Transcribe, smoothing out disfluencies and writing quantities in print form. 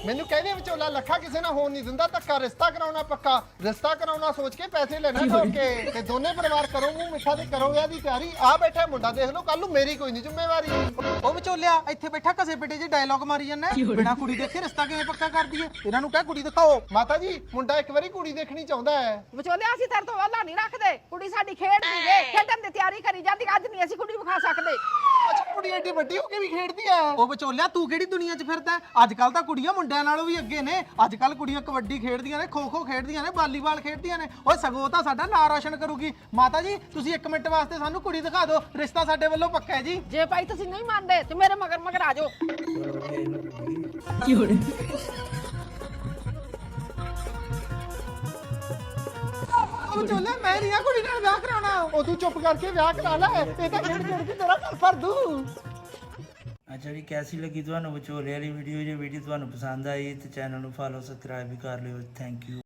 ਮੈਨੂੰ ਕਹਿੰਦੇ ਵਿਚੋਲਾ ਲੱਖਾ ਕਿਸੇ ਨਾਲ ਹੋਣ ਨਹੀਂ ਦਿੰਦਾ, ਧੱਕਾ ਰਿਸ਼ਤਾ ਕਰਾਉਣਾ ਪੱਕਾ, ਰਿਸ਼ਤਾ ਕਰਾਉਣਾ ਸੋਚ ਕੇ ਪੈਸੇ ਲੈਣਾ ਠੋਕੇ ਤੇ ਦੋਨੇ ਪਰਿਵਾਰ ਕਰੋ ਮੂੰਹ ਮਿੱਠਾ ਤੇ ਕਰੋ ਇਹਦੀ ਤਿਆਰੀ। ਆ ਬੈਠਾ ਮੁੰਡਾ ਦੇਖ ਲਓ, ਕੱਲ ਨੂੰ ਮੇਰੀ ਕੋਈ ਨਹੀਂ ਜ਼ਿੰਮੇਵਾਰੀ। ਉਹ ਵਿਚੋਲਿਆ ਇੱਥੇ ਬੈਠਾ ਘਸੇ ਪਿੱਟੇ ਜੇ ਡਾਇਲੌਗ ਮਾਰੀ ਜਾਂਦਾ, ਬਿਨਾ ਕੁੜੀ ਦੇਖੇ ਰਿਸ਼ਤਾ ਕਿਵੇਂ ਪੱਕਾ ਕਰ ਦਈਏ? ਇਹਨਾਂ ਨੂੰ ਕਹਿ ਕੁੜੀ ਦਿਖਾਓ। ਮਾਤਾ ਜੀ ਮੁੰਡਾ ਇੱਕ ਵਾਰੀ ਕੁੜੀ ਦੇਖਣੀ ਚਾਹੁੰਦਾ ਹੈ। ਵਿਚੋਲਿਆ ਅਸੀਂ ਤੇਰੇ ਤੋਂ ਵਾਲਾ ਨਹੀਂ ਰੱਖਦੇ, ਕੁੜੀ ਸਾਡੀ ਖੇਡਦੀ ਏ, ਖੇਡਣ ਦੀ ਤਿਆਰੀ ਕਰੀ ਜਾਂਦੀ, ਅੱਜ ਨਹੀਂ ਅਸੀਂ ਕੁੜੀ ਵਿਖਾ ਸਕਦੇ। ਅੱਛਾ ਕੁੜੀ ਐਡੀ ਵੱਡੀ ਹੋ ਕੇ ਵੀ ਖੇਡਦੀ ਹੈ? ਉਹ ਵਿਚੋਲਿਆ ਤੂੰ ਕਿਹੜੀ ਦੁਨੀਆ 'ਚ ਫਿਰਦਾ? ਅੱਜ ਕੱਲ ਤਾਂ ਕੁੜੀਆਂ ਮੁੰਡਿਆਂ ਨਾਲੋਂ ਵੀ ਅੱਗੇ ਨੇ। ਅੱਜ ਕੱਲ ਕੁੜੀਆਂ ਕਬੱਡੀ ਖੇਡਦੀਆਂ ਨੇ, ਖੋ ਖੋ ਖੇਡਦੀਆਂ ਨੇ, ਵਾਲੀਬਾਲ ਖੇਡਦੀਆਂ ਨੇ। ਓਏ ਸਗੋਂ ਤਾਂ ਸਾਡਾ ਨਾਂ ਰੋਸ਼ਨ ਕਰੂਗੀ। ਮਾਤਾ ਜੀ ਤੁਸੀਂ 1 ਮਿੰਟ ਵਾਸਤੇ ਸਾਨੂੰ ਕੁੜੀ ਦਿਖਾ ਦਿਓ, ਰਿਸ਼ਤਾ ਸਾਡੇ ਵੱਲੋਂ ਪੱਕਾ ਹੈ ਜੀ। ਜੇ ਭਾਈ ਤੁਸੀਂ ਨਹੀਂ ਮੰਨਦੇ ਤੇ ਮੇਰੇ ਮਗਰ ਮਗਰ ਆ ਜਾਓ। ਵਿਚੋਲਿਆ ਮੈਂ ਨਹੀਂ ਆ ਕੁੜੀ ਨਾਲ ਵਿਆਹ ਕਰਾਉਣਾ। ਉਹ ਤੂੰ ਚੁੱਪ ਕਰਕੇ ਵਿਆਹ ਕਰਾ ਲੈ, ਇਹ ਤਾਂ ਖੇਡ ਖੇਡ ਕੇ ਤੇਰਾ ਘਰ ਭਰ ਦੂ। ਅੱਛਾ ਜੀ, ਕੈਸੀ ਲੱਗੀ ਤੁਹਾਨੂੰ ਵਿਚੋਲੇ ਵਾਲੀ ਵੀਡੀਓ? ਜੇ ਵੀਡੀਓ ਤੁਹਾਨੂੰ ਪਸੰਦ ਆਈ ਤੇ ਚੈਨਲ ਨੂੰ ਫੋਲੋ ਸਬਸਕ੍ਰਾਈਬ ਵੀ ਕਰ ਲਿਓ। Thank you.